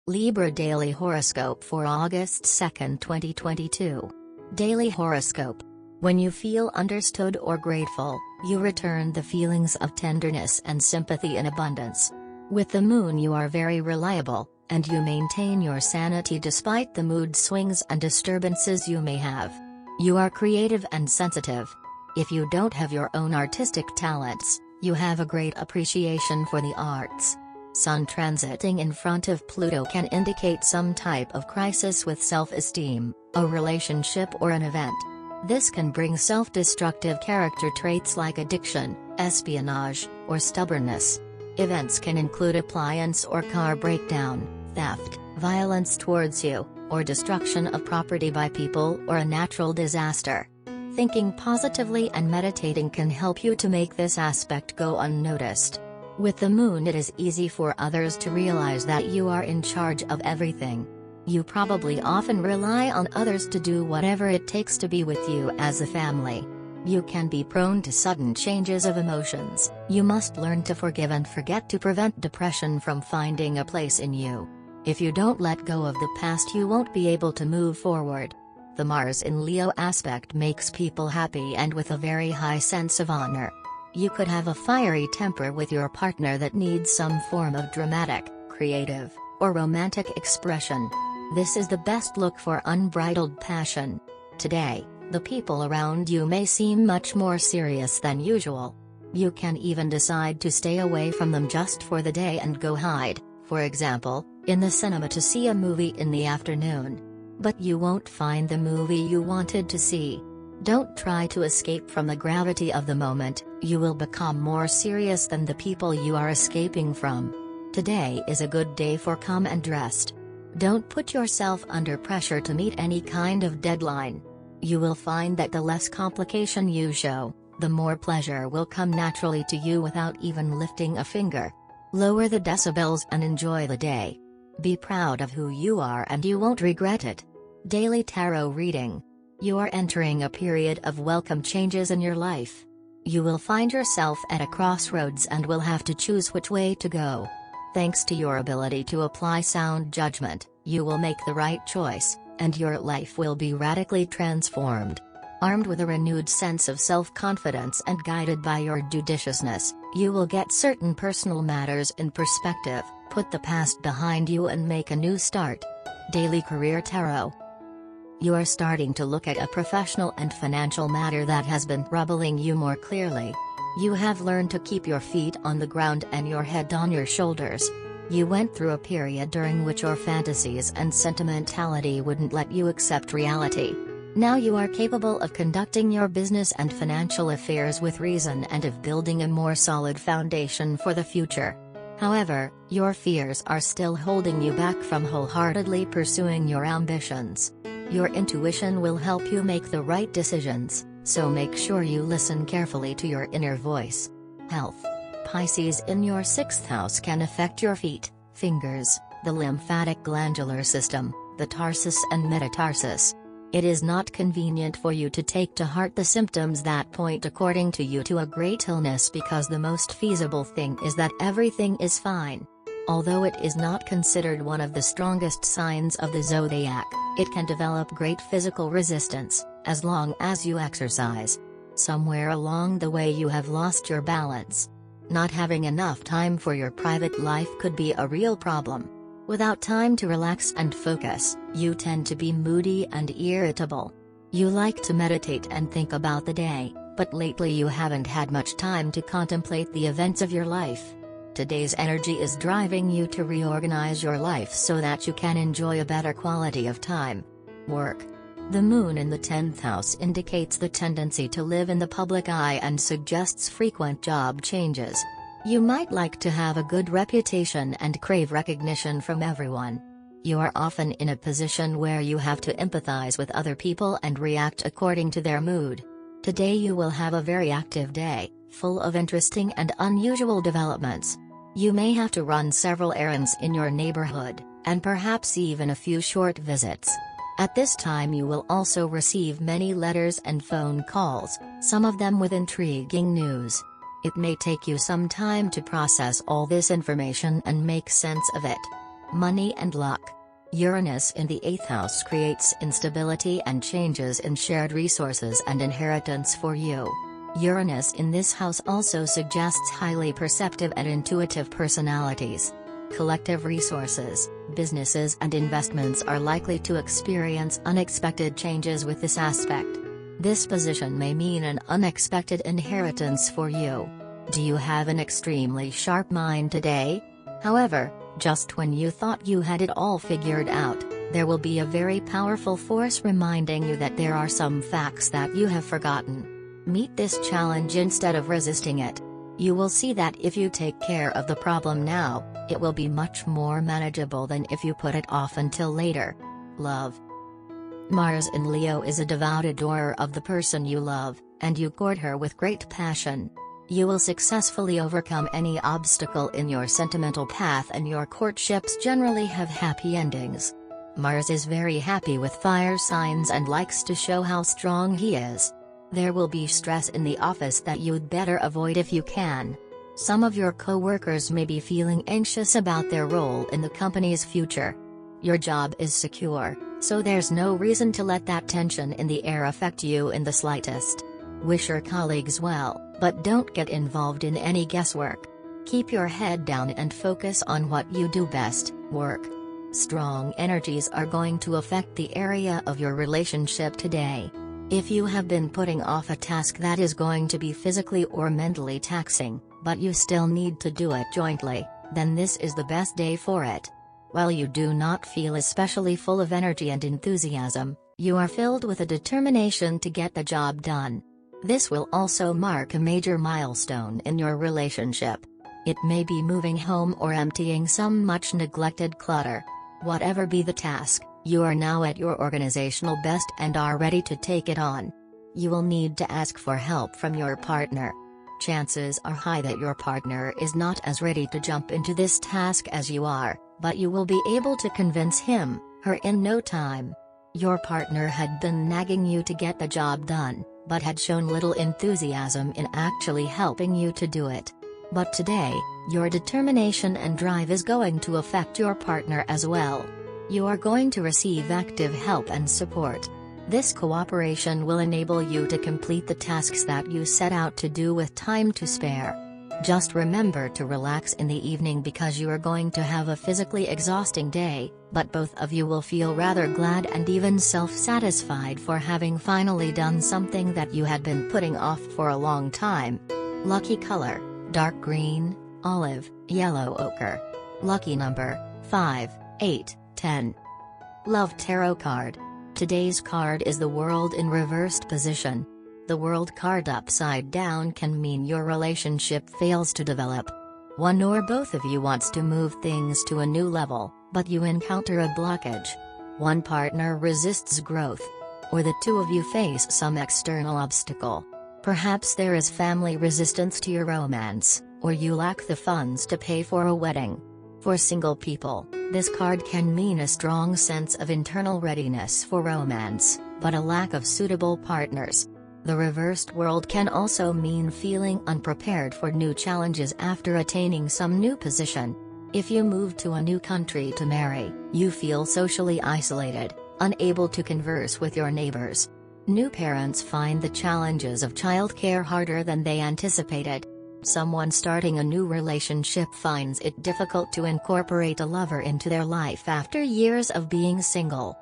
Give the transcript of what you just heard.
Libra Daily Horoscope for August 2, 2022. Daily Horoscope. When you feel understood or grateful, you return the feelings of tenderness and sympathy in abundance. With the moon you are very reliable, and you maintain your sanity despite the mood swings and disturbances you may have. You are creative and sensitive. If you don't have your own artistic talents, you have a great appreciation for the arts. Sun transiting in front of Pluto can indicate some type of crisis with self-esteem, a relationship or an event. This can bring self-destructive character traits like addiction, espionage, or stubbornness. Events can include appliance or car breakdown, theft, violence towards you, or destruction of property by people or a natural disaster. Thinking positively and meditating can help you to make this aspect go unnoticed. With the moon it is easy for others to realize that you are in charge of everything. You probably often rely on others to do whatever it takes to be with you as a family. You can be prone to sudden changes of emotions. You must learn to forgive and forget to prevent depression from finding a place in you. If you don't let go of the past, you won't be able to move forward. The Mars in Leo aspect makes people happy and with a very high sense of honor. You could have a fiery temper with your partner that needs some form of dramatic, creative, or romantic expression. This is the best look for unbridled passion. Today, the people around you may seem much more serious than usual. You can even decide to stay away from them just for the day and go hide, for example, in the cinema to see a movie in the afternoon. But you won't find the movie you wanted to see. Don't try to escape from the gravity of the moment, you will become more serious than the people you are escaping from. Today is a good day for calm and rest. Don't put yourself under pressure to meet any kind of deadline. You will find that the less complication you show, the more pleasure will come naturally to you without even lifting a finger. Lower the decibels and enjoy the day. Be proud of who you are and you won't regret it. Daily Tarot Reading. You are entering a period of welcome changes in your life. You will find yourself at a crossroads and will have to choose which way to go. Thanks to your ability to apply sound judgment, you will make the right choice, and your life will be radically transformed. Armed with a renewed sense of self-confidence and guided by your judiciousness, you will get certain personal matters in perspective, put the past behind you and make a new start. Daily Career Tarot. You are starting to look at a professional and financial matter that has been troubling you more clearly. You have learned to keep your feet on the ground and your head on your shoulders. You went through a period during which your fantasies and sentimentality wouldn't let you accept reality. Now you are capable of conducting your business and financial affairs with reason and of building a more solid foundation for the future. However, your fears are still holding you back from wholeheartedly pursuing your ambitions. Your intuition will help you make the right decisions, so make sure you listen carefully to your inner voice. Health. Pisces in your 6th house can affect your feet, fingers, the lymphatic glandular system, the tarsus and metatarsus. It is not convenient for you to take to heart the symptoms that point according to you to a great illness because the most feasible thing is that everything is fine. Although it is not considered one of the strongest signs of the zodiac, it can develop great physical resistance, as long as you exercise. Somewhere along the way you have lost your balance. Not having enough time for your private life could be a real problem. Without time to relax and focus, you tend to be moody and irritable. You like to meditate and think about the day, but lately you haven't had much time to contemplate the events of your life. Today's energy is driving you to reorganize your life so that you can enjoy a better quality of time. Work. The moon in the 10th house indicates the tendency to live in the public eye and suggests frequent job changes. You might like to have a good reputation and crave recognition from everyone. You are often in a position where you have to empathize with other people and react according to their mood. Today you will have a very active day, full of interesting and unusual developments. You may have to run several errands in your neighborhood, and perhaps even a few short visits. At this time you will also receive many letters and phone calls, some of them with intriguing news. It may take you some time to process all this information and make sense of it. Money and luck. Uranus in the 8th house creates instability and changes in shared resources and inheritance for you. Uranus in this house also suggests highly perceptive and intuitive personalities. Collective resources, businesses and investments are likely to experience unexpected changes with this aspect. This position may mean an unexpected inheritance for you. Do you have an extremely sharp mind today? However, just when you thought you had it all figured out, there will be a very powerful force reminding you that there are some facts that you have forgotten. Meet this challenge instead of resisting it. You will see that if you take care of the problem now, it will be much more manageable than if you put it off until later. Love. Mars in Leo is a devout adorer of the person you love, and you court her with great passion. You will successfully overcome any obstacle in your sentimental path, and your courtships generally have happy endings. Mars is very happy with fire signs and likes to show how strong he is. There will be stress in the office that you'd better avoid if you can. Some of your co-workers may be feeling anxious about their role in the company's future. Your job is secure, so there's no reason to let that tension in the air affect you in the slightest. Wish your colleagues well, but don't get involved in any guesswork. Keep your head down and focus on what you do best, work. Strong energies are going to affect the area of your relationship today. If you have been putting off a task that is going to be physically or mentally taxing, but you still need to do it jointly, then this is the best day for it. While you do not feel especially full of energy and enthusiasm, you are filled with a determination to get the job done. This will also mark a major milestone in your relationship. It may be moving home or emptying some much neglected clutter. Whatever be the task, you are now at your organizational best and are ready to take it on. You will need to ask for help from your partner. Chances are high that your partner is not as ready to jump into this task as you are, but you will be able to convince him, her in no time. Your partner had been nagging you to get the job done, but had shown little enthusiasm in actually helping you to do it. But today, your determination and drive is going to affect your partner as well. You are going to receive active help and support. This cooperation will enable you to complete the tasks that you set out to do with time to spare. Just remember to relax in the evening because you are going to have a physically exhausting day, but both of you will feel rather glad and even self-satisfied for having finally done something that you had been putting off for a long time. Lucky color: dark green, olive, yellow ochre. Lucky number: 5, 8, 10. Love tarot card. Today's card is the World in reversed position. The World card upside down can mean your relationship fails to develop. One or both of you wants to move things to a new level, but you encounter a blockage. One partner resists growth. Or the two of you face some external obstacle. Perhaps there is family resistance to your romance, or you lack the funds to pay for a wedding. For single people, this card can mean a strong sense of internal readiness for romance, but a lack of suitable partners. The reversed world can also mean feeling unprepared for new challenges after attaining some new position. If you move to a new country to marry, you feel socially isolated, unable to converse with your neighbors. New parents find the challenges of childcare harder than they anticipated. Someone starting a new relationship finds it difficult to incorporate a lover into their life after years of being single.